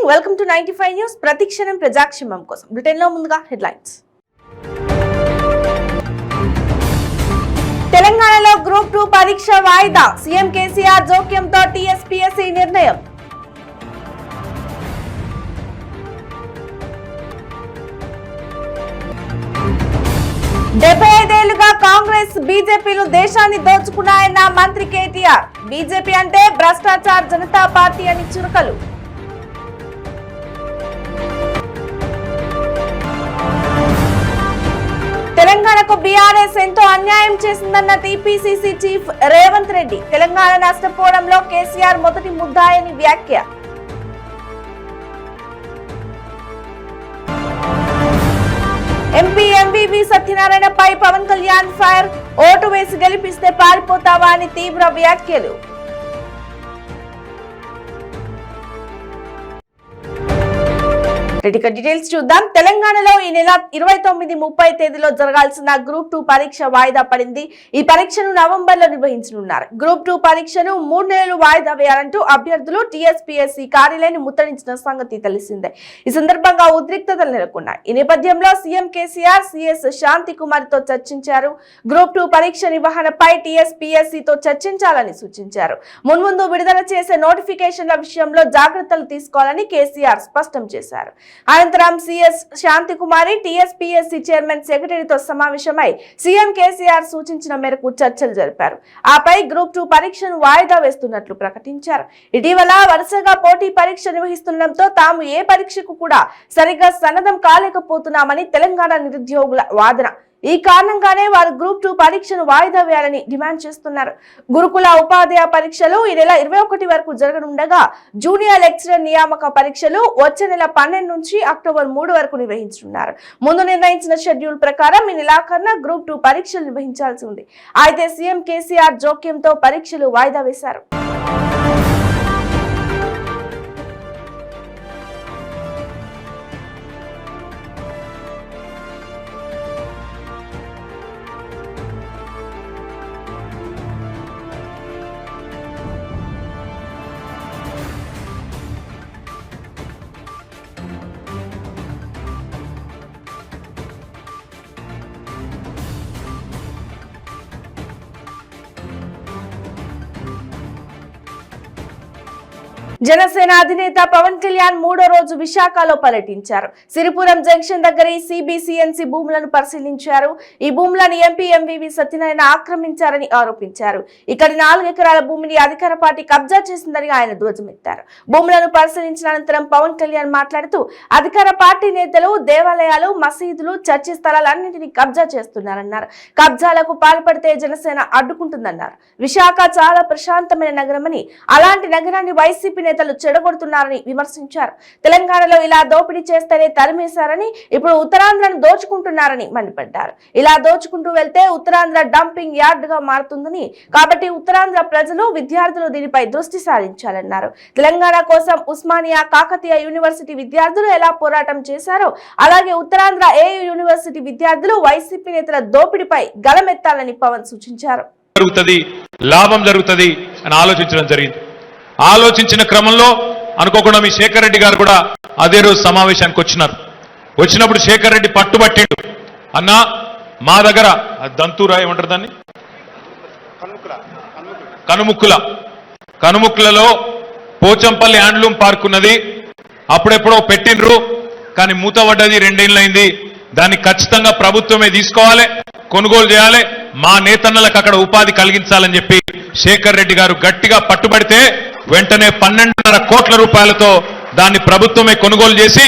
Welcome to 95 news. ప్రతిక్షణం ప్రజాక్షేమం కోసం Britain లో ముందుగా హెడ్లైన్స్. తెలంగాణలో గ్రూప్ 2 పరీక్ష వాయిదా, సీఎం కేసీఆర్ జోక్యంతో టీఎస్పీఎస్సీ నిర్ణయం. డెబ్బై 5 ఏళ్లుగా కాంగ్రెస్ బీజేపీలు దేశాన్ని దోచుకున్నాయన్న మంత్రి కేటీఆర్. బీజేపీ అంటే భ్రష్టాచార్ జనతా పార్టీ అని చురకలు. తెలంగాణకు బీఆర్ఎస్ ఎంతో అన్యాయం చేసిందన్న టీపీసీసీ చీఫ్ రేవంత్ రెడ్డి. తెలంగాణ నష్టపోవడంలో కేసీఆర్ మొదటి ముద్దాయని వ్యాఖ్య. ఎంపీ ఎంవీవీ సత్యనారాయణపై పవన్ కళ్యాణ్ ఫైర్, ఓటు వేసి గెలిపిస్తే పారిపోతావా అని తీవ్ర వ్యాఖ్యలు. డీటెయిల్స్ చూద్దాం. తెలంగాణలో ఈ నెల 29-30 తేదీలో జరగాల్సిన గ్రూప్ 2 పరీక్ష వాయిదా పడింది. ఈ పరీక్షను నవంబర్ లో నిర్వహించనున్నారు. గ్రూప్ 2 పరీక్షను 3 నెలలు వాయిదా వేయాలంటూ అభ్యర్థులు టీఎస్పీఎస్సీ కార్యాలయాన్ని ముట్టడించిన సంగతి తెలిసిందే. ఈ సందర్భంగా ఉద్రిక్తతలు నెలకొన్నాయి. ఈ నేపథ్యంలో సీఎం కేసీఆర్ సిఎస్ శాంతి కుమార్ తో చర్చించారు. గ్రూప్ 2 పరీక్ష నిర్వహణపై టీఎస్పీఎస్సీతో చర్చించాలని సూచించారు. మున్ముందు విడుదల చేసే నోటిఫికేషన్ల విషయంలో జాగ్రత్తలు తీసుకోవాలని కేసీఆర్ స్పష్టం చేశారు. అనంతరం సిఎస్ శాంతి కుమారి టీఎస్పీఎస్సీ చైర్మన్ సెక్రటరీతో సమావేశమై సీఎం కేసీఆర్ సూచించిన మేరకు చర్చలు జరిపారు. ఆపై గ్రూప్ 2 పరీక్షను వాయిదా వేస్తున్నట్లు ప్రకటించారు. ఇటీవల వరుసగా పోటీ పరీక్ష నిర్వహిస్తుండటంతో తాము ఏ పరీక్షకు కూడా సరిగ్గా సన్నద్ధం కాలేకపోతున్నామని తెలంగాణ నిరుద్యోగుల వాదన. ఈ కారణంగానే వారు గ్రూప్ 2 పరీక్షను వాయిదా వేయాలని డిమాండ్ చేస్తున్నారు. గురుకుల ఉపాధ్యాయ పరీక్షలు ఈ నెల 21 వరకు జరగనుండగా జూనియర్ లెక్చరర్ నియామక పరీక్షలు వచ్చే నెల 12 నుంచి అక్టోబర్ 3 వరకు నిర్వహించనున్నారు. ముందు నిర్ణయించిన షెడ్యూల్ ప్రకారం ఈ నెలాఖరున గ్రూప్ 2 పరీక్షలు నిర్వహించాల్సి ఉంది. అయితే సీఎం కేసీఆర్ జోక్యంతో పరీక్షలు వాయిదా వేశారు. జనసేన అధినేత పవన్ కళ్యాణ్ 3వ రోజు విశాఖలో పర్యటించారు. సిరిపురం జంక్షన్ దగ్గర సిబిసిఎన్సి భూములను పరిశీలించారు. ఈ భూములను ఎంపీ ఎంవీవీ సత్యనారాయణ ఆక్రమించారని ఆరోపించారు. ఇక్కడ 4 ఎకరాల భూమిని అధికార పార్టీ కబ్జా చేసిందని ఆయన ధ్వజమెత్తారు. భూములను పరిశీలించిన అనంతరం పవన్ కళ్యాణ్ మాట్లాడుతూ అధికార పార్టీ నేతలు దేవాలయాలు, మసీదులు, చర్చి స్థలాలన్నింటినీ కబ్జా చేస్తున్నారన్నారు. కబ్జాలకు పాల్పడితే జనసేన అడ్డుకుంటుందన్నారు. విశాఖ చాలా ప్రశాంతమైన నగరమని, అలాంటి నగరాన్ని వైసీపీ నేతలు చెడగొడుతున్నారని విమర్శించారు. తెలంగాణలో ఇలా దోపిడీ చేస్తేనే తరిమేశారని, ఇప్పుడు ఉత్తరాంధ్రను దోచుకుంటున్నారని మండిపడ్డారు. ఇలా దోచుకుంటూ వెళ్తే ఉత్తరాంధ్ర డంపింగ్ యార్డ్ గా మారుతుందని, కాబట్టి ఉత్తరాంధ్ర ప్రజలు, విద్యార్థులు దీనిపై దృష్టి సారించాలన్నారు. తెలంగాణ కోసం ఉస్మానియా, కాకతీయ యూనివర్సిటీ విద్యార్థులు ఎలా పోరాటం చేశారో అలాగే ఉత్తరాంధ్ర ఏయూ యూనివర్సిటీ విద్యార్థులు వైసీపీ నేతల దోపిడీపై గలమెత్తాలని పవన్ సూచించారు. లాభం జరుగుతుంది అని ఆలోచించడం జరిగింది. ఆలోచించిన క్రమంలో అనుకోకుండా మీ శేఖర్ రెడ్డి గారు కూడా అదే రోజు సమావేశానికి వచ్చినప్పుడు శేఖర్ రెడ్డి పట్టుబట్టిండు. అన్నా మా దగ్గర దంతూరా ఏమంటారు దాన్ని, కనుముక్కులలో పోచంపల్లి హ్యాండ్లూమ్ పార్క్ ఉన్నది. అప్పుడెప్పుడో పెట్టిండ్రు, కానీ మూతపడ్డది, 2 ఏళ్ళైంది. దాన్ని ఖచ్చితంగా ప్రభుత్వమే తీసుకోవాలి, కొనుగోలు చేయాలి, మా నేతన్నలకు అక్కడ ఉపాధి కలిగించాలని చెప్పి శేఖర్ రెడ్డి గారు గట్టిగా పట్టుబడితే వెంటనే 12.5 కోట్ల రూపాయలతో దాన్ని ప్రభుత్వమే కొనుగోలు చేసి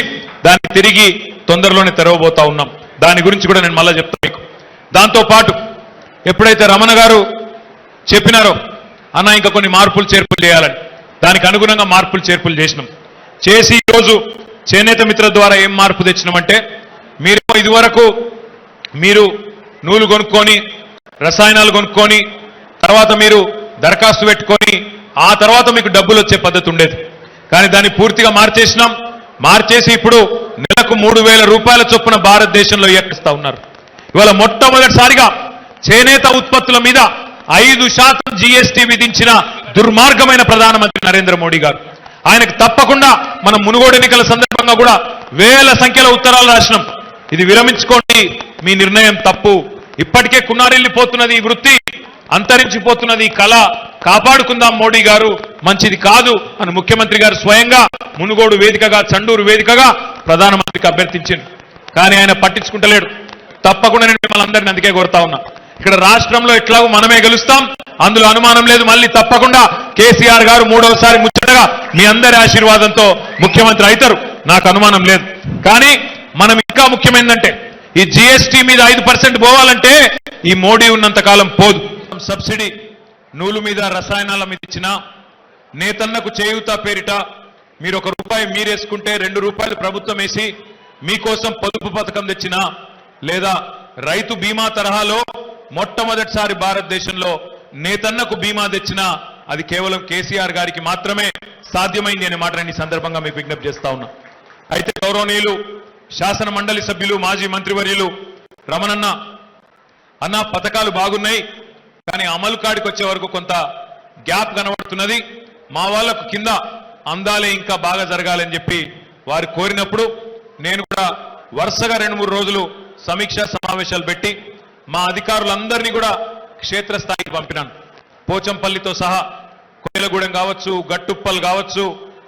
దాన్ని తిరిగి తొందరలోనే తెరవబోతా ఉన్నాం. దాని గురించి కూడా నేను మళ్ళా చెప్తాను మీకు. దాంతో పాటు ఎప్పుడైతే రమణ గారు చెప్పినారో అన్న ఇంకా కొన్ని మార్పులు చేర్పులు చేయాలని, దానికి అనుగుణంగా మార్పులు చేర్పులు చేసి ఈరోజు చేనేత మిత్ర ద్వారా ఏం మార్పు తెచ్చినామంటే, మీరు ఇదివరకు మీరు నూలు కొనుక్కొని, రసాయనాలు కొనుక్కొని, తర్వాత మీరు దరఖాస్తు పెట్టుకొని ఆ తర్వాత మీకు డబ్బులు వచ్చే పద్ధతి ఉండేది. కానీ దాన్ని పూర్తిగా మార్చేసి ఇప్పుడు నెలకు 3,000 రూపాయల చొప్పున భారతదేశంలో ఎక్కిస్తా ఉన్నారు. ఇవాళ మొట్టమొదటిసారిగా చేనేత ఉత్పత్తుల మీద 5% జీఎస్టీ విధించిన దుర్మార్గమైన ప్రధానమంత్రి నరేంద్ర మోడీ గారు. ఆయనకు తప్పకుండా మనం మునుగోడు ఎన్నికల సందర్భంగా కూడా వేల సంఖ్యలో ఉత్తరాలు రాసినాం. ఇది విరమించుకోండి, మీ నిర్ణయం తప్పు, ఇప్పటికే కున్నారెళ్ళిపోతున్నది ఈ వృత్తి, అంతరించిపోతున్నది ఈ కళ, కాపాడుకుందాం మోడీ గారు, మంచిది కాదు అని ముఖ్యమంత్రి గారు స్వయంగా మునుగోడు వేదికగా, చండూరు వేదికగా ప్రధానమంత్రికి అభ్యర్థించింది. కానీ ఆయన పట్టించుకుంటలేడు. తప్పకుండా నేను మిమ్మల్ని అందరినీ అందుకే కోరుతా ఉన్నా, ఇక్కడ రాష్ట్రంలో ఎట్లాగో మనమే గెలుస్తాం, అందులో అనుమానం లేదు. మళ్ళీ తప్పకుండా కేసీఆర్ గారు మూడవసారి ముచ్చటగా మీ అందరి ఆశీర్వాదంతో ముఖ్యమంత్రి అవుతారు, నాకు అనుమానం లేదు. కానీ మనం ఇంకా ముఖ్యమైందంటే ఈ జీఎస్టీ మీద 5% పోవాలంటే ఈ మోడీ ఉన్నంత కాలం పోదు. సబ్సిడీ నూలు మీద, రసాయనాల మీద ఇచ్చిన, నేతన్నకు చేయూత పేరిట మీరు ₹1 మీరేసుకుంటే ₹2 ప్రభుత్వం వేసి మీకోసం పొదుపు పథకం తెచ్చిన, లేదా రైతు బీమా తరహాలో మొట్టమొదటిసారి భారతదేశంలో నేతన్నకు బీమా తెచ్చినా అది కేవలం కేసీఆర్ గారికి మాత్రమే సాధ్యమైంది అనే మాట ఈ సందర్భంగా మీకు విజ్ఞప్తి చేస్తా ఉన్నా. అయితే గౌరవనీయులు శాసన మండలి సభ్యులు, మాజీ మంత్రివర్యులు రమణన్న అన్న, పథకాలు బాగున్నాయి కానీ అమలు కాడికి వచ్చే వరకు కొంత గ్యాప్ కనబడుతున్నది, మా వాళ్ళకు కింద అందాలే ఇంకా బాగా జరగాలని చెప్పి వారు కోరినప్పుడు నేను కూడా వరుసగా 2-3 రోజులు సమీక్షా సమావేశాలు పెట్టి మా అధికారులందరినీ కూడా క్షేత్రస్థాయికి పంపినాను. పోచంపల్లితో సహా కోయలగూడెం కావచ్చు, గట్టుప్పల్ కావచ్చు,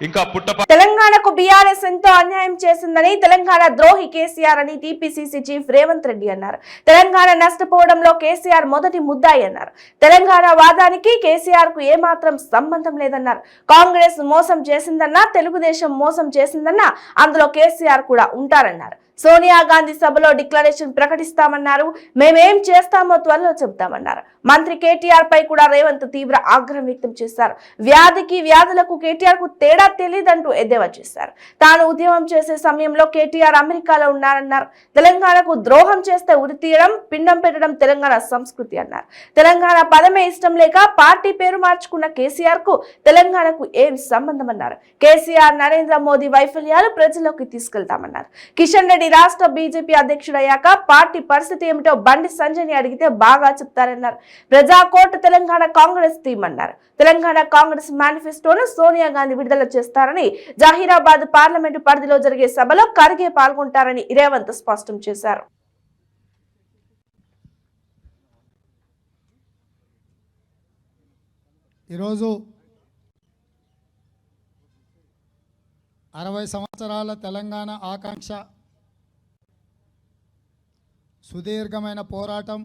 ఇంకా పుట్టప. తెలంగాణకు బీఆర్ఎస్ ఎంతో అన్యాయం చేసిందని, తెలంగాణ ద్రోహి కేసీఆర్ అని టీపీసీసీ చీఫ్ రేవంత్ రెడ్డి అన్నారు. తెలంగాణ నష్టపోవడంలో కేసీఆర్ మొదటి ముద్దాయి అన్నారు. తెలంగాణ వాదానికి కేసీఆర్ కు ఏమాత్రం సంబంధం లేదన్నారు. కాంగ్రెస్ మోసం చేసిందన్నా, తెలుగుదేశం మోసం చేసిందన్నా అందులో కేసీఆర్ కూడా ఉంటారన్నారు. సోనియా గాంధీ సభలో డిక్లరేషన్ ప్రకటిస్తామన్నారు. మేమేం చేస్తామో త్వరలో చెబుతామన్నారు. మంత్రి కేటీఆర్ పై కూడా రేవంత్ తీవ్ర ఆగ్రహం వ్యక్తం చేశారు. వ్యాధులకు కేటీఆర్ కు తేడా తెలియదంటూ ఎద్దేవా చేశారు. తాను ఉద్యమం చేసే సమయంలో కేటీఆర్ అమెరికాలో ఉన్నారన్నారు. తెలంగాణకు ద్రోహం చేస్తే ఉరి తీయడం, పిండం పెట్టడం తెలంగాణ సంస్కృతి అన్నారు. తెలంగాణ పదమే ఇష్టం లేక పార్టీ పేరు మార్చుకున్న కేసీఆర్ కు తెలంగాణకు ఏం సంబంధం అన్నారు. కేసీఆర్, నరేంద్ర మోదీ వైఫల్యాలు ప్రజల్లోకి తీసుకెళ్తామన్నారు. కిషన్ రెడ్డి రాష్ట్ర బీజేపీ అధ్యక్షుడయ్యాక పార్టీ పరిస్థితి ఏమిటో బండి సంజయ్ని అడిగితే బాగా చెప్తారన్నారు. ప్రజాకోట్ తెలంగాణ కాంగ్రెస్ థీమ్ అన్నారు. తెలంగాణ కాంగ్రెస్ మేనిఫెస్టోను సోనియా గాంధీ విడుదల చేస్తారని, జహీరాబాద్ పార్లమెంటు పరిధిలో జరిగే సభలో ఖర్గే పాల్గొంటారని రేవంత్ స్పష్టం చేశారు. ఈరోజు 60 సంవత్సరాల తెలంగాణ ఆకాంక్ష, సుదీర్ఘమైన పోరాటం,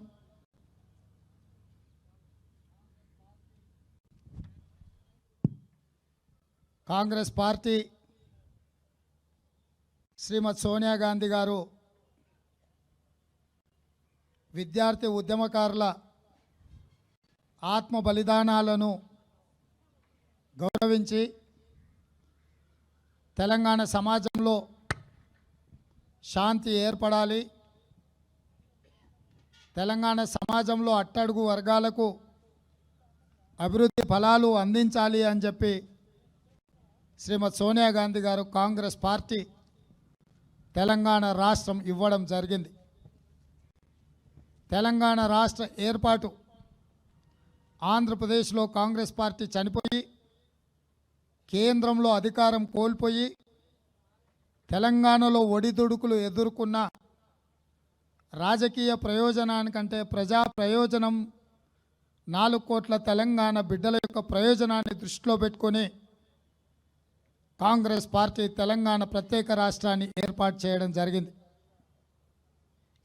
కాంగ్రెస్ పార్టీ శ్రీమతి సోనియా గాంధీ గారు విద్యార్థి ఉద్యమకారుల ఆత్మ బలిదానాలను గౌరవించి తెలంగాణ సమాజంలో శాంతి ఏర్పడాలి, తెలంగాణ సమాజంలో అట్టడుగు వర్గాలకు అభివృద్ధి ఫలాలు అందించాలి అని చెప్పి శ్రీమతి సోనియా గాంధీ గారు కాంగ్రెస్ పార్టీ తెలంగాణ రాష్ట్రం ఇవ్వడం జరిగింది. తెలంగాణ రాష్ట్ర ఏర్పాటు ఆంధ్రప్రదేశ్లో కాంగ్రెస్ పార్టీ చనిపోయి కేంద్రంలో అధికారం కోల్పోయి తెలంగాణలో ఒడిదుడుకులు ఎదుర్కొన్న రాజకీయ ప్రయోజనానికంటే ప్రజా ప్రయోజనం 4 కోట్ల తెలంగాణ బిడ్డల యొక్క ప్రయోజనాన్ని దృష్టిలో పెట్టుకొని కాంగ్రెస్ పార్టీ తెలంగాణ ప్రత్యేక రాష్ట్రాన్ని ఏర్పాటు చేయడం జరిగింది.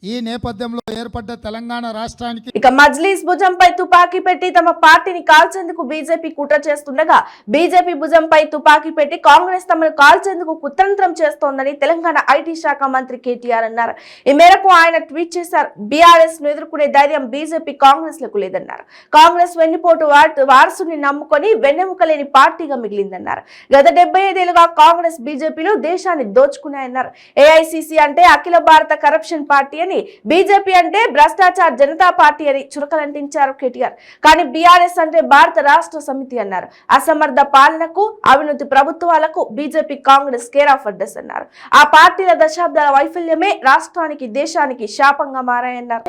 ఈ నేపథ్యంలో ఏర్పడ్డ తెలంగాణ రాష్ట్రానికి ఇక మజ్లీస్ భుజంపై తుపాకీ పెట్టి తమ పార్టీని కాల్చేందుకు బీజేపీ కుట్ర చేస్తుండగా, బీజేపీ భుజంపై తుపాకీ పెట్టి కాంగ్రెస్ తమను కాల్చేందుకు కుతంత్రం చేస్తోందని తెలంగాణ ఐటీ శాఖ మంత్రి కేటీఆర్ అన్నారు. ఈ మేరకు ఆయన ట్వీట్ చేశారు. బీఆర్ఎస్ ను ఎదుర్కొనే ధైర్యం బీజేపీ కాంగ్రెస్ లకు లేదన్నారు. కాంగ్రెస్ వెన్నుపోటు వారసుని నమ్ముకొని వెన్నెముక లేని పార్టీగా మిగిలిందన్నారు. గత 75 ఏళ్లుగా కాంగ్రెస్, బీజేపీలు దేశాన్ని దోచుకున్నాయన్నారు. ఏఐసిసి అంటే అఖిల భారత కరప్షన్ పార్టీ అని, బీజేపీ అంటే భ్రష్టాచార జనతా పార్టీ అని చురకలంటించారు కేటీఆర్. కానీ బీఆర్ఎస్ అంటే భారత రాష్ట్ర సమితి అన్నారు. అసమర్థ పాలనకు, అవినీతి ప్రభుత్వాలకు BJP, Congress care of address అన్నారు. ఆ పార్టీల దశాబ్దాల వైఫల్యమే రాష్ట్రానికి, దేశానికి శాపంగా మారాయన్నారు.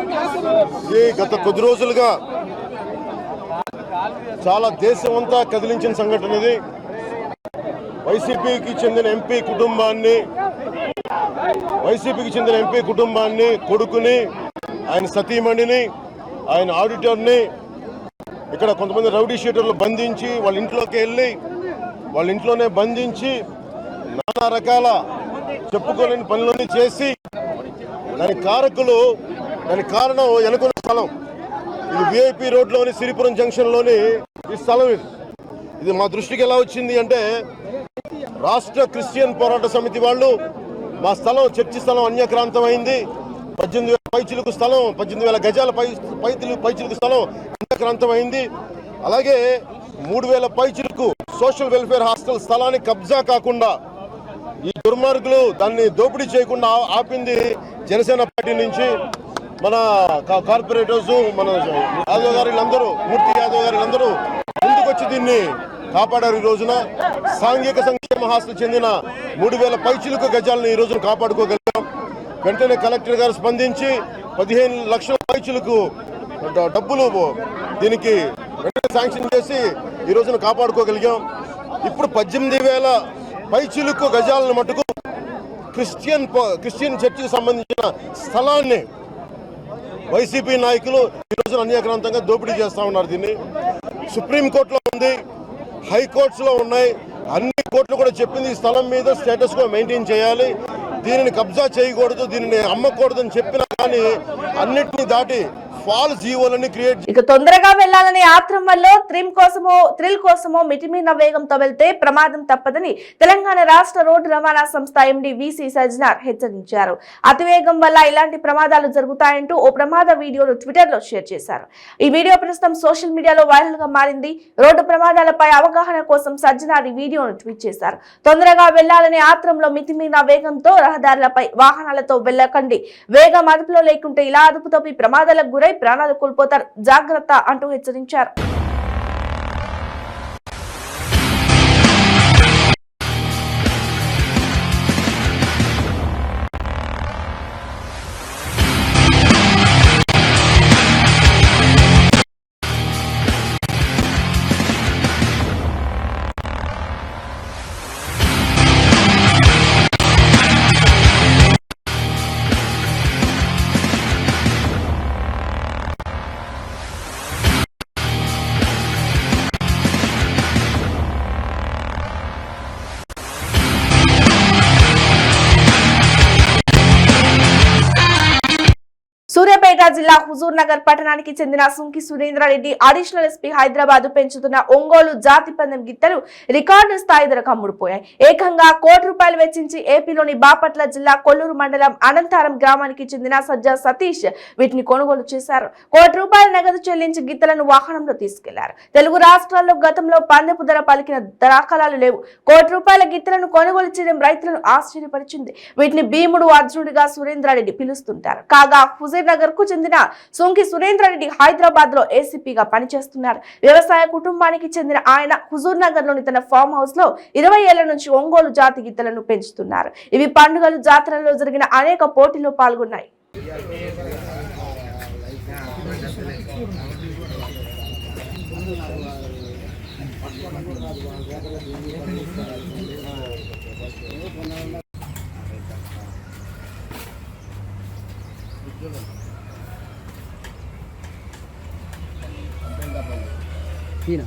గత కొద్ది రోజులుగా చాలా దేశం అంతా కదిలించిన సంఘటన ఇది. వైసీపీకి చెందిన ఎంపీ కుటుంబాన్ని కొడుకుని, ఆయన సతీమణిని, ఆయన ఆడిటర్ని ఇక్కడ కొంతమంది రౌడీ షీటర్లు బంధించి వాళ్ళ ఇంట్లోకి వెళ్ళి వాళ్ళ ఇంట్లోనే బంధించి నానా రకాల చెప్పుకోలేని పనులన్నీ చేసి దానికి కారణం వెనుకున్న స్థలం ఇది విఐపి రోడ్లోని సిరిపురం జంక్షన్లోని ఈ స్థలం ఇది మా దృష్టికి ఎలా వచ్చింది అంటే రాష్ట్ర క్రిస్టియన్ పోరాట సమితి వాళ్ళు మా స్థలం చర్చి స్థలం అన్యక్రాంతం అయింది, 18,000 పైచిలుకు స్థలం, 18,000 గజాల పైచిలుకు స్థలం అన్యక్రాంతం అయింది. అలాగే 3,000 పైచిలుకు సోషల్ వెల్ఫేర్ హాస్టల్ స్థలాన్ని కబ్జా కాకుండా ఈ దుర్మార్గులు దాన్ని దోపిడీ చేయకుండా ఆపింది జనసేన పార్టీ నుంచి మన కార్పొరేటర్స్, మన యాదవ్ గారు వీళ్ళందరూ, మూర్తి యాదవ్ గారు వీళ్ళందరూ ముందుకొచ్చి దీన్ని కాపాడారు. ఈ రోజున సాంఘిక సంక్షేమ హాస్టల్ చెందిన 3,000 పైచిలుకు గజాలను ఈ రోజున కాపాడుకోగలిగాం. వెంటనే కలెక్టర్ గారు స్పందించి 15 లక్షల పైచిలుకు డబ్బులు దీనికి వెంటనే శాంక్షన్ చేసి ఈ రోజున కాపాడుకోగలిగాం. ఇప్పుడు 18,000 పైచిలుకు గజాలను మటుకు క్రిస్టియన్ చర్చికి సంబంధించిన స్థలాన్ని వైసీపీ నాయకులు ఈ రోజున అన్యాక్రాంతంగా దోపిడీ చేస్తా ఉన్నారు. దీన్ని సుప్రీంకోర్టులో ఉంది, హైకోర్ట్స్లో ఉన్నాయి, అన్ని కోర్టులు కూడా చెప్పింది ఈ స్థలం మీద స్టేటస్ కో మెయింటైన్ చేయాలి, దీనిని కబ్జా చేయకూడదు, దీనిని అమ్మకూడదని చెప్పినా కానీ అన్నిటినీ దాటి ఫాల్స్ జీవోలని క్రియేట్. ఇక తొందరగా వెళ్లాలనే ఆత్రం వల్ల థ్రిల్ కోసమో మితిమీరిన వేగంతో వెళ్తే ప్రమాదం తప్పదని తెలంగాణ రాష్ట్ర రోడ్డు రవాణా సంస్థ ఎండీ వీసీ సజ్జనార్ హెచ్చరించారు. అతివేగం వల్ల ఇలాంటి ప్రమాదాలు జరుగుతాయంటూ ఓ ప్రమాద వీడియోను ట్విట్టర్ లో షేర్ చేశారు. ఈ వీడియో ప్రస్తుతం సోషల్ మీడియాలో వైరల్ గా మారింది. రోడ్డు ప్రమాదాలపై అవగాహన కోసం సజ్జనార్ ఈ వీడియోను ట్వీట్ చేశారు. తొందరగా వెళ్లాలనే ఆత్రంలో మితిమీరిన వేగంతో రహదారులపై వాహనాలతో వెళ్లకండి, వేగం అదుపులో లేకుంటే ఇలా అదుపు తప్పి ప్రమాదాలకు గురై ప్రాణాలు కోల్పోతారు, జాగ్రత్త అంటూ హెచ్చరించారు. సూర్యాపేట జిల్లా హుజూర్ నగర్ పట్టణానికి చెందిన సుంకి సురేంద్రారెడ్డి అడిషనల్ ఎస్పీ హైదరాబాద్ పెంచుతున్న ఒంగోలు జాతి పందెం గిత్తలు రికార్డు స్థాయి ధరకు అమ్ముడుపోయాయి. ఏకంగా ₹1,00,00,000 వెచ్చించి ఏపీలోని బాపట్ల జిల్లా కొల్లూరు మండలం అనంతారం గ్రామానికి చెందిన సజ్జా సతీష్ వీటిని కొనుగోలు చేశారు. ₹1,00,00,000 నగదు చెల్లించి గిత్తలను వాహనంలో తీసుకెళ్లారు. తెలుగు రాష్ట్రాల్లో గతంలో పందెపు ధర పలికిన దాఖలాలు లేవు. ₹1,00,00,000 గిత్తలను కొనుగోలు చేయడం రైతులను ఆశ్చర్యపరిచింది. వీటిని భీముడు అర్జునుడిగా సురేంద్రారెడ్డి పిలుస్తుంటారు. కాగా హుజూర్ నగర్ కు చెందిన సుంకి సురేంద్రారెడ్డి హైదరాబాద్ లో ఏసీపీగా పనిచేస్తున్నారు. వ్యవసాయ కుటుంబానికి చెందిన ఆయన హుజూర్ నగర్ లోని తన ఫామ్ హౌస్ లో 20 ఏళ్ల నుంచి ఒంగోలు జాతి గిత్తలను పెంచుతున్నారు. ఇవి పండుగలు, జాతరల్లో జరిగిన అనేక పోటీల్లో పాల్గొన్నాయి. Pina.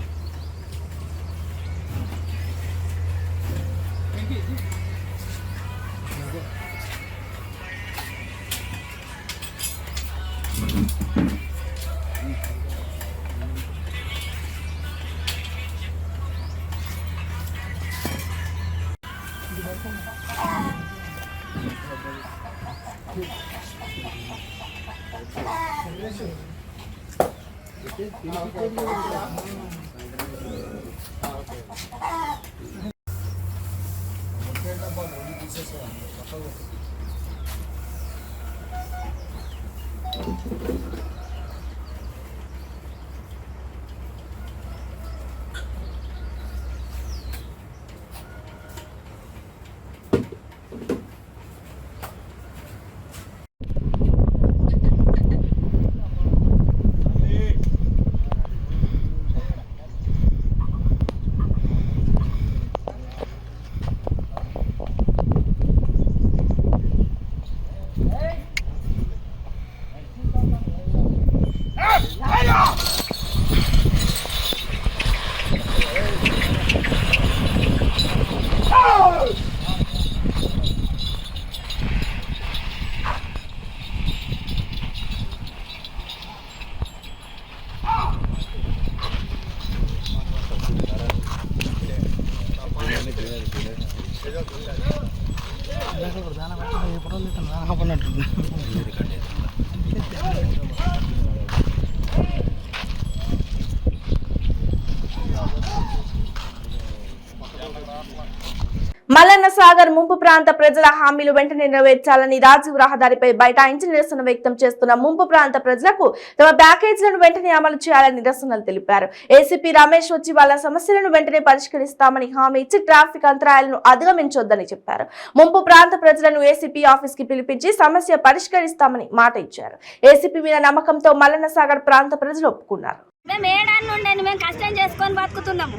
మల్లన్న సాగర్ ముంపు ప్రాంత ప్రజల హామీలు వెంటనే నెరవేర్చాలని రాజీవ్ రహదారిపై బైఠాయించి నిరసన వ్యక్తం చేస్తున్న ముంపు ప్రాంత ప్రజలకు తమ ప్యాకేజీలను వెంటనే అమలు చేయాలని నిరసనలు తెలిపారు. ఏసీపీ రమేష్ వచ్చి వాళ్ళ సమస్యలను వెంటనే పరిష్కరిస్తామని హామీ ఇచ్చి ట్రాఫిక్ అంతరాయాలను అధిగమించొద్దని చెప్పారు. ముంపు ప్రాంత ప్రజలను ఏసీపీ ఆఫీస్ కి పిలిపించి సమస్య పరిష్కరిస్తామని మాట ఇచ్చారు. ఏసీపీ మీద నమ్మకంతో మల్లన్న సాగర్ ప్రాంత ప్రజలు ఒప్పుకున్నారు. మేము ఏడాది నుండి మేము కష్టం చేసుకొని బతుకుతున్నాము.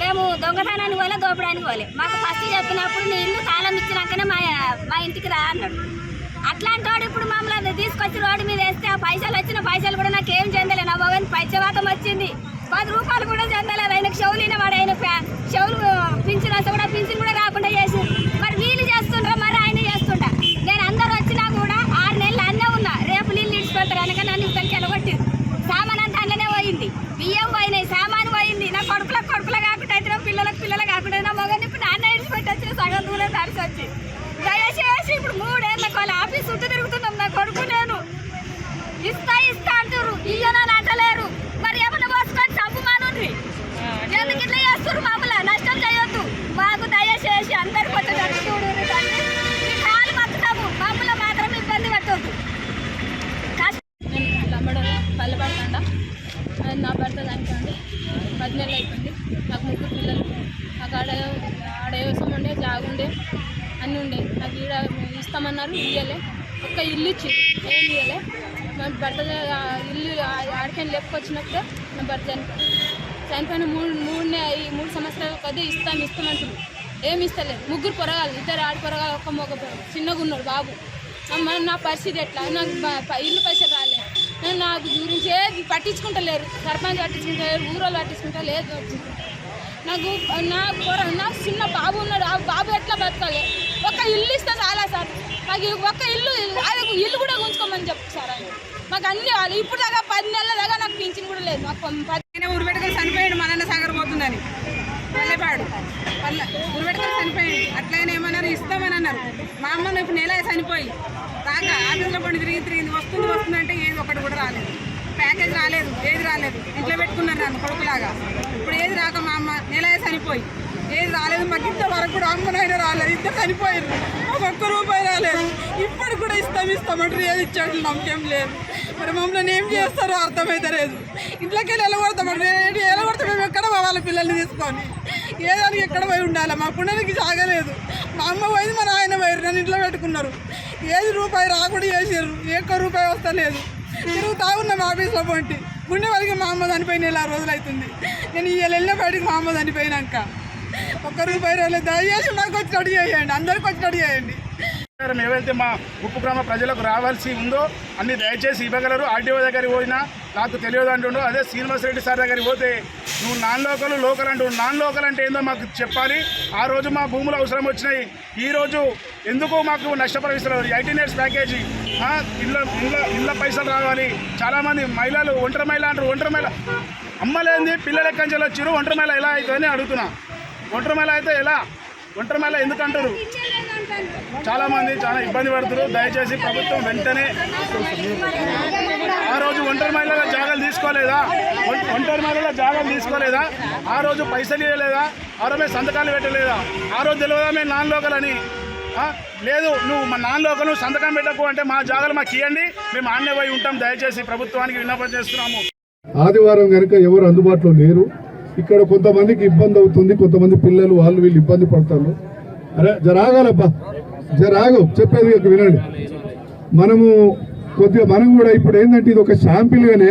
మేము దొంగతనానికి పోలే, దోపడానికి పోలే. మాకు ఫస్ట్ చెప్పినప్పుడు నీ ఇల్లు తాళం ఇచ్చినాకనే మా ఇంటికి రా అన్నాడు. అట్లాంటి వాడు ఇప్పుడు మమ్మల్ని తీసుకొచ్చి రోడ్డు మీద వేస్తే ఆ పైసలు వచ్చిన పైసలు కూడా నాకు ఏం చెందలే. నా మొగని పైచవాతం వచ్చింది, 10 రూపాయలు కూడా చెందలేదు. ఆయనకు చెవులిన వాడు, ఆయన చెవులు పింఛన్ వస్తే కూడా పింఛన్ కూడా రాకుండా చేసి మరి వీళ్ళు చేస్తుండ్రా, మరి ఆయన చేస్తుంటా. నేను అందరు వచ్చినా కూడా 6 నెలలు అన్నే ఉన్నా. రేపు నీళ్ళు ఇడిచిపెడతారు అనగా నన్ను ఇక్కడికి వెళ్ళగొట్టింది. సామాన్ అంతా అన్ననే పోయింది, బియ్యం పోయినాయి, సామాను పోయింది. నా కొడుకులకు కాకుండా అయితే పిల్లలు కాకుండా నా మొగని ఇప్పుడు నాన్న ఇడిచిపెట్టొచ్చి సగం దూరం తరిచి వచ్చి దయచేసి ఇప్పుడు 3 ఏళ్ళ వాళ్ళ ఆఫీస్ చుట్టూ తిరుగుతున్నాం. నా కొడుకు నేను ఇస్తా అంటారు, ఇయ్యనని అంటలేరు. మరి ఏమన్నా పోసుకొని చంపుమానుండ్రి. ఎందుకు ఇట్లా చేస్తారు? మమ్మల్ని నష్టం చేయొద్దు. మాకు దయచేసి అందరు కొంచెం చూడు, ఈ కాలు మత్తుతాము, మమ్మల్ని మాత్రం ఇబ్బంది పెట్టొద్దు. పల్లెపడకుండా నా భర్త చనిపోయింది, 10 నెలలు అయిపోయింది. నాకు 3 పిల్లలు. నాకు ఆడ వ్యవసాయం ఉండే, జాగుండే, అన్నీ ఉండే. నాకు ఈడ ఇస్తామన్నారు, ఇయ్యలే. ఒక్క ఇల్లు ఇచ్చి ఏం ఇయ్యలే. మా భర్త ఇల్లు ఆడికని లేపుకొచ్చినప్పుడే నా భర్త చనిపోయిన 3 సంవత్సరాల కొద్ది ఇస్తామంటారు. ఏమి ఇస్తలేదు. 3 పొరగాలు, 2 ఆడి పొరగాలు, 1 మగ పొరగాలు. చిన్నగా ఉన్నాడు బాబు. నా పరిస్థితి ఎట్లా? నాకు ఇల్లు పైసలు రాలేదు. నా గురించి ఏది పట్టించుకుంటలేరు. సర్పంచ్ పట్టించుకుంటలేరు, ఊరోళ్ళు పట్టించుకుంటలేదు. నాకు నా చిన్న బాబు ఉన్నాడు. ఆ బాబు ఎట్లా బతకాలి? ఒక ఇల్లు ఇస్తే చాలా సార్. నాకు ఒక్క ఇల్లు కూడా ఉంచుకోమని చెప్పు సార్. ఆయన మాకు అన్ని ఇప్పుడు దాకా 10 నెలల దాకా నాకు పింఛన్ కూడా లేదు. మాకు ఉరిపెట్టుకొని చనిపోయాడు, మల్లన్న సాగర్ పోతుందని పల్లెపాడు ఉరిపెట్టుకొని చనిపోయాడు. అట్లయినా ఏమన్నారు, ఇస్తామని అన్నారు. మా అమ్మను ఇప్పుడు నెల చనిపోయి రాక ఆఫీస్లో పడి తిరిగింది. వస్తుంది అంటే ఏది ఒకటి కూడా రాలేదు. ప్యాకేజ్ రాలేదు, ఏది రాలేదు. ఇంట్లో పెట్టుకున్నారు నన్ను కొడుకులాగా. ఇప్పుడు ఏది రాక మా అమ్మ నెల చనిపోయి ఏది రాలేదు. మాకు ఇంతవరకు కూడా అమ్మనైనా రాలేదు. 2 చనిపోయారు, మాకు 1 రూపాయి రాలేదు. ఇప్పుడు కూడా ఇస్తామంటారు, ఏది ఇచ్చాడు నమ్మకం లేదు. మరి మమ్మల్ని ఏం చేస్తారో అర్థమైతే లేదు. ఇంట్లోకి వెళ్ళి వెళ్ళగొడతాం. మేము ఎక్కడ పోవాలి పిల్లల్ని తీసుకొని? ఏదానికి ఎక్కడ పోయి ఉండాలి? మా పుణ్యానికి సాగలేదు. మా అమ్మ పోయింది, మా నాయన పోయారు, నన్ను ఇంట్లో పెట్టుకున్నారు. ఏది రూపాయి రాకుండా చేసారు. 1 రూపాయి వస్తలేదు. తిరుగుతా ఉన్నాం ఆఫీస్లో పొంటి. గుండె వరకు మా అమ్మ చనిపోయిన 4 రోజులు అవుతుంది. నేను వెళ్ళిన బయటికి మా అమ్మ చనిపోయినాక 1 రూపాయి రాలేదు. దయచేసి మాకు వచ్చి అడిగి చేయండి, అందరికి వచ్చి అడిగి చేయండి. ఏవైతే మా ఉప్పు గ్రామ ప్రజలకు రావాల్సి ఉందో అన్ని దయచేసి ఇవ్వగలరు. ఆర్డీఓ దగ్గరికి పోయినా నాకు తెలియదు అంటుండు. అదే శ్రీనివాసరెడ్డి సార్ దగ్గరికి పోతే నువ్వు నాన్ లోకల్ అంటూ, నాన్ లోకల్ అంటే ఏందో మాకు చెప్పాలి. ఆ రోజు మా భూములు అవసరం వచ్చినాయి. ఈరోజు ఎందుకు మాకు నష్టపరిస్తున్నారు? 18 years ప్యాకేజీ, ఇళ్ళ పైసలు రావాలి. చాలామంది మహిళలు ఒంటరి మహిళ అంటారు. ఒంటరి మహిళ అమ్మలేంది, పిల్లలు ఎక్కడి నుంచి వచ్చారు? ఒంటరి మహిళ ఎలా అవుతుందని అడుగుతున్నా. ఒంటరి మహిళ అయితే ఎలా? ఒంటరి మహిళ ఎందుకు అంటారు? చాలామంది చాలా ఇబ్బంది పడుతున్నారు. దయచేసి ప్రభుత్వం వెంటనే ఆ రోజు ఒంటరి మహిళల జాగాలు తీసుకోలేదా? ఆ రోజు పైసలు ఇవ్వలేదా? ఆ రోజు సంతకాలు పెట్టలేదా? ఆ రోజు తెలియదా మేము నాన్ లోకల్ అని? లేదు, నువ్వు మా నాన్ లోకల్ సంతకం పెట్టకు అంటే మా జాగాలు మాకు ఇవ్వండి, మేము ఆన్నే పోయి ఉంటాం. దయచేసి ప్రభుత్వానికి విన్నపం చేస్తున్నాము. ఆదివారం కనుక ఎవరు అందుబాటులో లేరు. ఇక్కడ కొంతమందికి ఇబ్బంది అవుతుంది, కొంతమంది పిల్లలు వాళ్ళు వీళ్ళు ఇబ్బంది పడతారు. అరే జరాగాలబ్బా, జరాగు, చెప్పేది వినండి. మనం కూడా ఇప్పుడు ఏంటంటే ఇది ఒక శాంపిల్గానే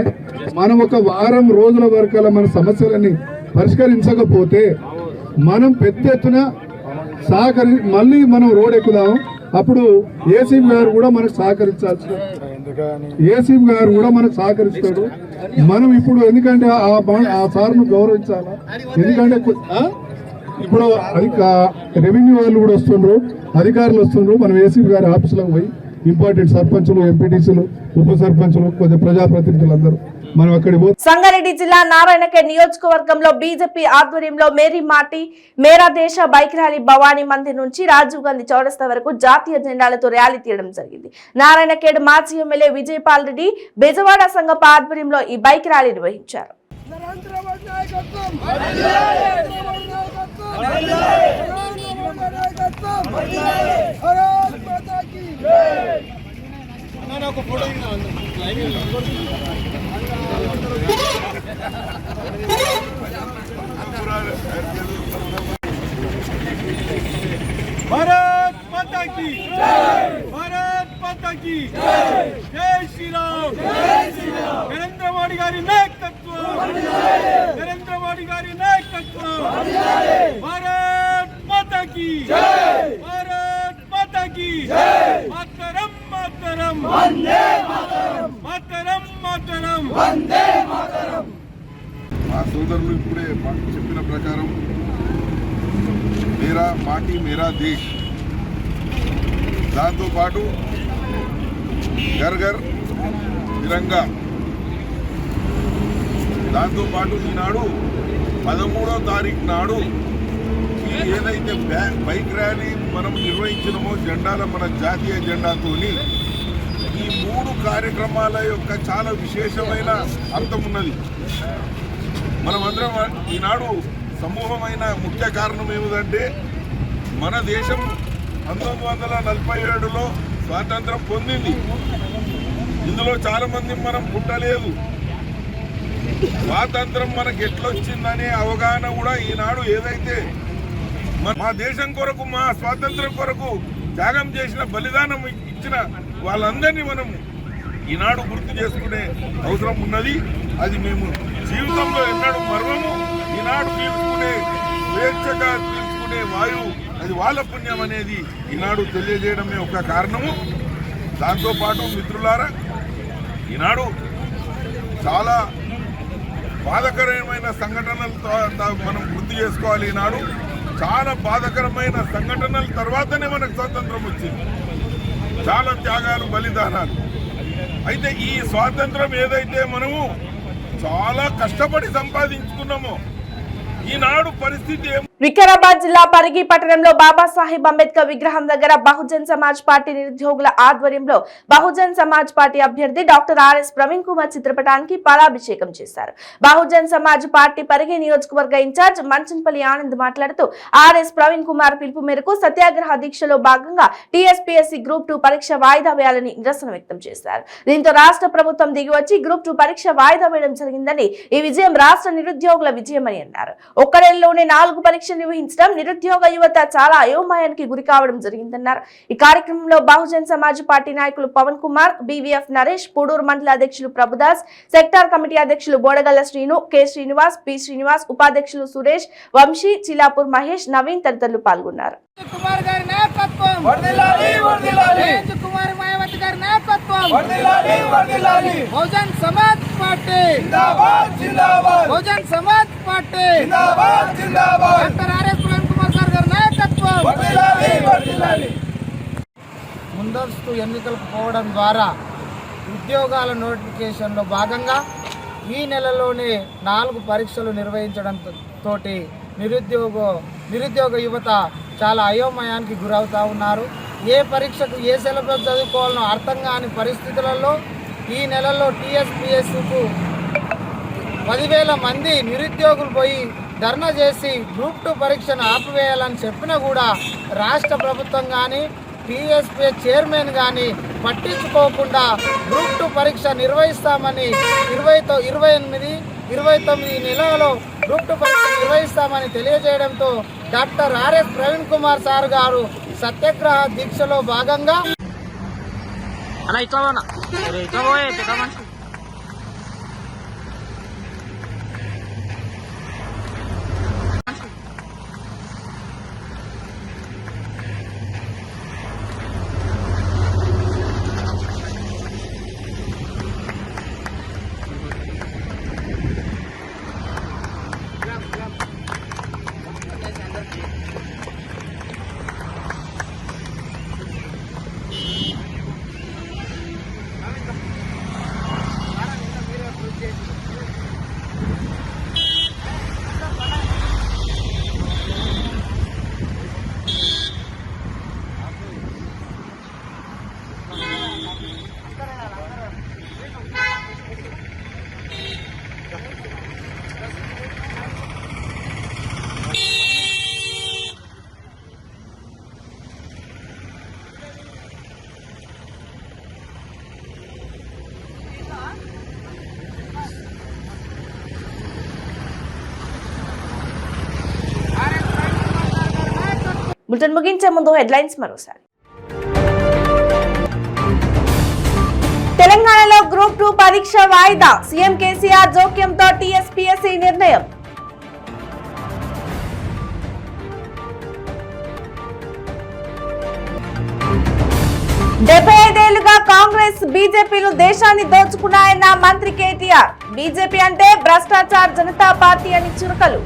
మనం ఒక వారం రోజుల వరకు మన సమస్యలని పరిష్కరించకపోతే మనం పెద్ద ఎత్తున మళ్ళీ మనం రోడ్ ఎక్కుదాం. అప్పుడు ఏసీపీ గారు కూడా మనకు సహకరిస్తాడు. మనం ఇప్పుడు ఎందుకంటే ఆ సార్ను గౌరవించాలా? ఎందుకంటే ఇప్పుడు రెవెన్యూ వాళ్ళు కూడా వస్తుండ్రు, అధికారులు వస్తుండ్రు. మనం ఏసీపీ గారి ఆఫీసులోకి పోయి ఇంపార్టెంట్ సర్పంచులు, ఎంపీటీసీలు, ఉప సర్పంచులు, కొద్దిగా ప్రజాప్రతినిధులు అందరూ మనం అక్కడికి పోతే సంగారెడ్డి జిల్లా నారాయణఖేడ్ నియోజకవర్గంలో బీజేపీ ఆధ్వర్యంలో మేరీ మాటి మేరా దేశ బైక్ ర్యాలీ భవానీ మందిర్ నుంచి రాజీవ్ గాంధీ చౌరస్తా వరకు జాతీయ జెండాలతో ర్యాలీ తీయడం జరిగింది. నారాయణఖేడ్ మాజీ ఎమ్మెల్యే విజయపాల్ రెడ్డి బెజవాడ సంఘం ఆధ్వర్యంలో ఈ బైక్ ర్యాలీ నిర్వహించారు. भारत माता की जय, भारत माता की जय, जय श्री राम, नरेंद्र मोदी गारी नायकत्व, नरेंद्र मोदी गारी नायकत्व, भारत माता की जय, भारत माता की जय, मातरम मातरम वंदे मातरम, मातरम मातरम वंदे मातरम. మా సోదరులు ఇప్పుడే మాకు చెప్పిన ప్రకారం మేరా మాటి మేరా దేశ్, దాంతోపాటు ఘర్ ఘర్ తిరంగా, దాంతోపాటు ఈనాడు 13వ తారీఖు నాడు ఈ ఏదైతే బైక్ ర్యాలీ మనం నిర్వహించినమో జెండాల మన జాతీయ జెండాతోని ఈ 3 కార్యక్రమాల యొక్క చాలా విశేషమైన అర్థం ఉన్నది. మనమందరం ఈనాడు సమూహమైన ముఖ్య కారణం ఏమిటంటే మన దేశం 1947లో స్వాతంత్రం పొందింది. ఇందులో చాలా మంది మనం పుట్టలేదు. స్వాతంత్రం మనకు ఎట్లొచ్చిందనే అవగాహన కూడా ఈనాడు ఏదైతే మా దేశం కొరకు మా స్వాతంత్రం కొరకు త్యాగం చేసిన బలిదానం ఇచ్చిన వాళ్ళందరినీ మనం ఈనాడు గుర్తు చేసుకునే అవసరం ఉన్నది. అది మేము జీవితంలో ఎన్నడూ మర్వము. ఈనాడు పీల్చుకునే స్వేచ్ఛగా పీల్చుకునే వాయువు అది వాళ్ళ పుణ్యం అనేది ఈనాడు తెలియజేయడమే ఒక కారణము. దాంతోపాటు మిత్రులారా, ఈనాడు చాలా బాధాకరమైన సంఘటనలతో మనం గుర్తు చేసుకోవాలి. ఈనాడు చాలా బాధాకరమైన సంఘటనల తర్వాతనే మనకు స్వాతంత్రం వచ్చింది. చాలా త్యాగాలు, బలిదానాలు. అయితే ఈ స్వాతంత్రం ఏదైతే మనము చాలా కష్టపడి సంపాదించుకున్నామో ఈనాడు పరిస్థితి వికారాబాద్ జిల్లా పరిగి పట్టణంలో బాబాసాహెబ్ అంబేద్కర్ విగ్రహం దగ్గర బహుజన్ సమాజ్ పార్టీ నిరుద్యోగుల ఆధ్వర్యంలో బహుజన్ సమాజ్ పార్టీ అభ్యర్థి డాక్టర్ ఆర్ఎస్ ప్రవీణ్ కుమార్ చిత్రపటానికి పాలాభిషేకం చేశారు. బహుజన్ సమాజ్ పార్టీ పరిగి నియోజకవర్గ ఇన్ఛార్జ్ మంచన్పల్లి ఆనంద్ మాట్లాడుతూ ఆర్ఎస్ ప్రవీణ్ కుమార్ పిలుపు మేరకు సత్యాగ్రహ దీక్షలో భాగంగా టీఎస్పీఎస్సీ గ్రూప్ 2 పరీక్ష వాయిదా వేయాలని నిరసన వ్యక్తం చేశారు. దీంతో రాష్ట్ర ప్రభుత్వం దిగివచ్చి గ్రూప్ 2 పరీక్ష వాయిదా వేయడం జరిగిందని, ఈ విజయం రాష్ట్ర నిరుద్యోగుల విజయమని అన్నారు. ఒక్కడేళ్లలోనే 4 పరీక్షలు నిర్వహించడం నిరుద్యోగ యువత చాలా అయోమయానికి గురి కావడం జరిగిందన్నారు. ఈ కార్యక్రమంలో బహుజన్ సమాజ్ పార్టీ నాయకులు పవన్ కుమార్, బీవీఎఫ్ నరేష్, పూడూరు మండల అధ్యక్షులు ప్రభుదాస్, సెక్టార్ కమిటీ అధ్యక్షులు బోడగల్ల శ్రీను, కె శ్రీనివాస్, పి శ్రీనివాస్, ఉపాధ్యక్షులు సురేష్, వంశీ, చిలాపూర్ మహేష్, నవీన్ తదితరులు పాల్గొన్నారు. ముందస్తు ఎన్నికలకు పోవడం ద్వారా ఉద్యోగాల నోటిఫికేషన్లో భాగంగా ఈ నెలలోనే 4 పరీక్షలు నిర్వహించడంతో నిరుద్యోగ యువత చాలా అయోమయానికి గురవుతూ ఉన్నారు. ఏ పరీక్షకు ఏ సిలబస్ చదువుకోవాలనో అర్థం కాని పరిస్థితులలో ఈ నెలలో టీఎస్పీఎస్సీకు 10,000 మంది నిరుద్యోగులు పోయి ధర్నా చేసి గ్రూప్ 2 పరీక్షను ఆపివేయాలని చెప్పినా కూడా రాష్ట్ర ప్రభుత్వం కానీ టీఎస్పీఎస్ చైర్మన్ కానీ పట్టించుకోకుండా గ్రూప్ 2 పరీక్ష నిర్వహిస్తామని 28, 29 నెలలో గ్రూప్ 2 పరీక్ష నిర్వహిస్తామని తెలియజేయడంతో doctor RS Praveen Kumar sir గారు సత్యాగ్రహ దీక్షలో భాగంగా బులెటిన్ ముగించే ముందు హెడ్లైన్స్ మరోసారి. తెలంగాణలో గ్రూప్ 2 పరీక్ష వాయిదా, సీఎం కేసీఆర్ జోక్యంతో టీఎస్పీఎస్సీ నిర్ణయం. డెబ్బై 5 ఏళ్లుగా కాంగ్రెస్ బీజేపీలు దేశాన్ని దోచుకున్నాయన్న మంత్రి కేటీఆర్. బీజేపీ అంటే భ్రష్టాచార జనతా పార్టీ అని చురకలు.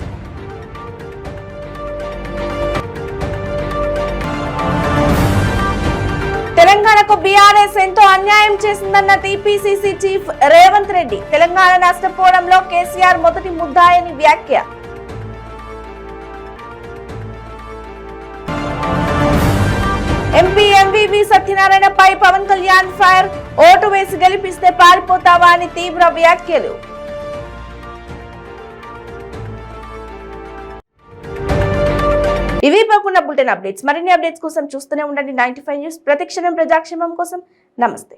తెలంగాణకు బీఆర్ఎస్ ఎంతో అన్యాయం చేసిందన్న టీపీసీసీ చీఫ్ రేవంత్ రెడ్డి. తెలంగాణ నష్టపోవడంలో కేసీఆర్ మొదటి ముద్దాయని వ్యాఖ్య. ఎంపీ ఎంవీవీ సత్యనారాయణపై పవన్ కళ్యాణ్ ఫైర్. ఓటు వేసి గెలిపిస్తే పారిపోతావా అని తీవ్ర వ్యాఖ్యలు. ఇవి కాకుండా బులెటిన్ అప్డేట్స్. మరిన్ని అప్డేట్స్ కోసం చూస్తూనే ఉండండి 95 న్యూస్. ప్రతిక్షణం ప్రజాక్షేమం కోసం. నమస్తే.